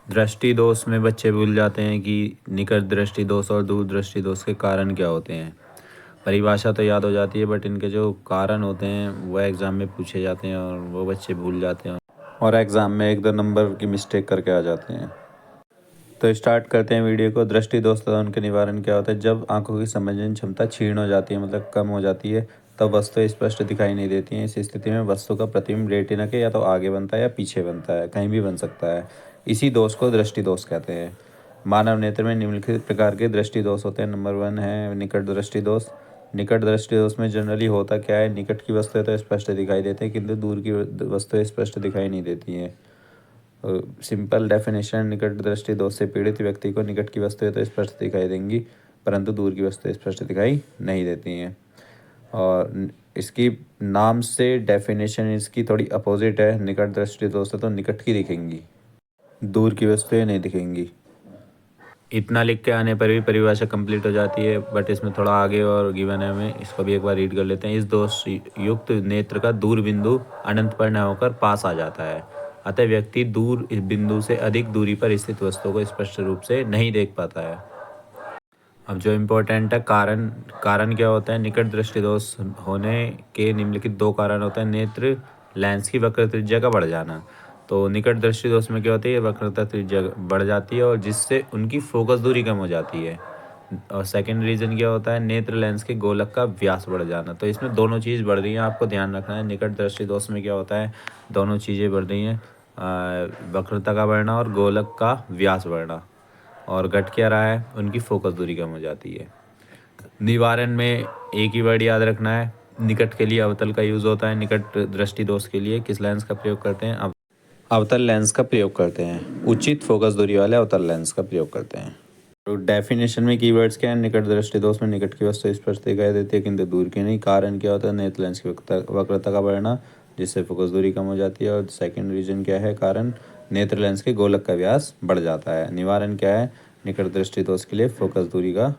दृष्टि दोष में बच्चे भूल जाते हैं कि निकट दृष्टि दोष और दूर दृष्टि दोष के कारण क्या होते हैं। परिभाषा तो याद हो जाती है बट इनके जो कारण होते हैं वो एग्ज़ाम में पूछे जाते हैं और वो बच्चे भूल जाते हैं और एग्ज़ाम में 1-2 नंबर की मिस्टेक करके आ जाते हैं। तो स्टार्ट करते हैं वीडियो को। दृष्टि दोष तथा उनके निवारण क्या होता है। जब आंखों की समझने क्षमता क्षीण हो जाती है, मतलब कम हो जाती है, तब वस्तु स्पष्ट दिखाई नहीं देती हैं। इस स्थिति में वस्तु का प्रतिबिंब रेटिना के या तो आगे बनता है या पीछे बनता है, कहीं भी बन सकता है। इसी दोष को दृष्टि दोष कहते हैं। मानव नेत्र में निम्नलिखित प्रकार के दृष्टि दोष होते हैं। नंबर 1 है निकट दृष्टि दोष। निकट दृष्टि दोष में जनरली होता क्या है, निकट की वस्तुएं तो स्पष्ट दिखाई देती हैं किंतु दूर की वस्तुएं स्पष्ट दिखाई नहीं देती हैं। सिंपल डेफिनेशन, निकट दृष्टि दोष से पीड़ित व्यक्ति को निकट की वस्तुएं तो स्पष्ट दिखाई देंगी परंतु दूर की वस्तुएं स्पष्ट दिखाई नहीं देती हैं। और इसकी नाम से डेफिनेशन इसकी थोड़ी अपोजिट है। निकट दृष्टि दोष तो निकट की दिखेंगी, दूर की वस्तुएं नहीं दिखेंगी। इतना लिख के आने पर भी परिभाषा कंप्लीट हो जाती है बट इसमें थोड़ा आगे और गिवन है, हमें इसको भी एक बार रीड कर लेते हैं। इस दोष युक्त नेत्र का दूर बिंदु अनंत पर न होकर पास आ जाता है, अतः व्यक्ति दूर इस बिंदु से अधिक दूरी पर स्थित वस्तु को स्पष्ट रूप से नहीं देख पाता है। अब जो इम्पोर्टेंट है, कारण क्या होता है। निकट दृष्टि दोष होने के निम्नलिखित 2 कारण होते हैं। नेत्र लेंस की वक्र त्रिज्या का बढ़ जाना। तो निकट दृष्टि दोष में क्या होती है, वक्रता त्रिज्या बढ़ जाती है और जिससे उनकी फोकस दूरी कम हो जाती है। और सेकंड रीज़न क्या होता है, नेत्र लेंस के गोलक का व्यास बढ़ जाना। तो इसमें दोनों चीज़ बढ़ रही हैं, आपको ध्यान रखना है। निकट दृष्टि दोष में क्या होता है, दोनों चीज़ें बढ़ रही हैं, वक्रता का बढ़ना और गोलक का व्यास बढ़ना। और घट क्या रहा है, उनकी फोकस दूरी कम हो जाती है। निवारण में एक ही वर्ड याद रखना है, निकट के लिए अवतल का यूज़ होता है। निकट दृष्टि दोष के लिए किस लेंस का प्रयोग करते हैं, अवतल लेंस का प्रयोग करते हैं। उचित फोकस दूरी वाले अवतल लेंस का प्रयोग करते हैं। तो डेफिनेशन में कीवर्ड्स क्या है। निकट दृष्टि दोष में निकट की वस्तु स्पष्ट दिखाई देती है किंतु दूर की नहीं। कारण क्या होता है, नेत्र लेंस की वक्रता का बढ़ना जिससे फोकस दूरी कम हो जाती है। और सेकंड रीजन क्या है, कारण नेत्र लेंस के गोलक का व्यास बढ़ जाता है। निवारण क्या है, निकट दृष्टि दोष के लिए फोकस दूरी का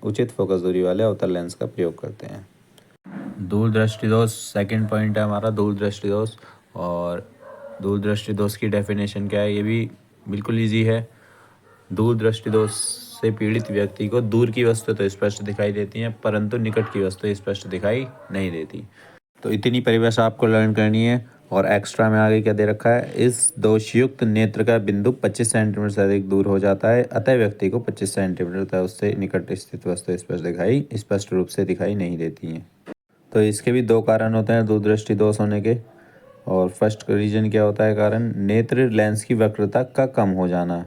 उचित फोकस दूरी वाले अवतल लेंस का प्रयोग करते हैं। दूर दृष्टि दोष सेकंड पॉइंट है हमारा, दूर दृष्टि दोष। और दूर दृष्टि दोष की डेफिनेशन क्या है, ये भी बिल्कुल ईजी है। दूर दृष्टि दोष से पीड़ित व्यक्ति को दूर की वस्तु तो स्पष्ट दिखाई देती हैं परंतु निकट की वस्तु स्पष्ट दिखाई नहीं देती। तो इतनी परिभाषा आपको लर्न करनी है। और एक्स्ट्रा में आगे क्या दे रखा है, इस दोषयुक्त नेत्र का बिंदु 25 सेंटीमीटर से अधिक दूर हो जाता है, अतः व्यक्ति को 25 सेंटीमीटर तक उससे निकट स्थित वस्तु स्पष्ट रूप से दिखाई नहीं देती हैं। तो इसके भी 2 कारण होते हैं दूरदृष्टि दोष होने के। और फर्स्ट रीजन क्या होता है, कारण नेत्र लेंस की वक्रता का कम हो जाना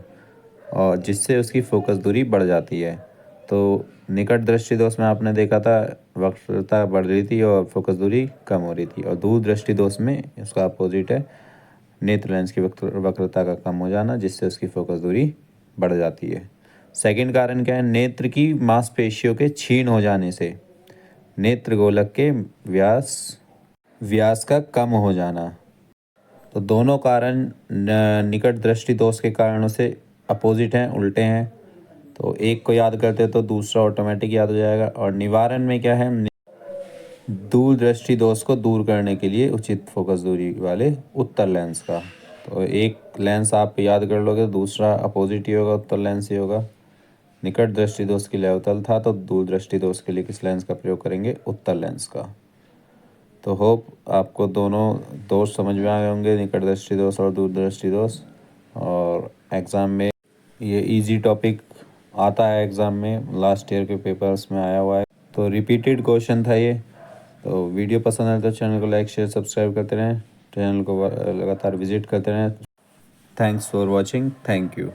और जिससे उसकी फोकस दूरी बढ़ जाती है। तो निकट दृष्टि दोष में आपने देखा था वक्रता बढ़ रही थी और फोकस दूरी कम हो रही थी। और दूर दृष्टि दोष में इसका अपोजिट है, नेत्र लेंस की वक्रता का कम हो जाना जिससे उसकी फोकस दूरी बढ़ जाती है। सेकंड कारण क्या है, नेत्र की मांसपेशियों के क्षीण हो जाने से नेत्र गोलक के व्यास का कम हो जाना। तो दोनों कारण निकट दृष्टि दोष के कारणों से अपोजिट हैं, उल्टे हैं। तो एक को याद करते तो दूसरा ऑटोमेटिक याद हो जाएगा। और निवारण में क्या है, दूर दृष्टि दोष को दूर करने के लिए उचित फोकस दूरी वाले उत्तल लेंस का। तो एक लेंस आप याद कर लोगे, दूसरा अपोजिट ही होगा, उत्तल लेंस ही होगा। निकट दृष्टि दोष के लिए अवतल था तो दूर दृष्टि दोष के लिए किस लेंस का प्रयोग करेंगे, उत्तल लेंस का। तो होप आपको दोनों दोष समझ में आए होंगे, निकट दृष्टि दोष और दूर दृष्टि दोष। और एग्ज़ाम में ये इजी टॉपिक आता है, एग्ज़ाम में लास्ट ईयर के पेपर्स में आया हुआ है। तो रिपीटेड क्वेश्चन था ये। तो वीडियो पसंद आए तो चैनल को लाइक शेयर सब्सक्राइब करते रहें, चैनल को लगातार विजिट करते रहें। Thanks for watching, thank you.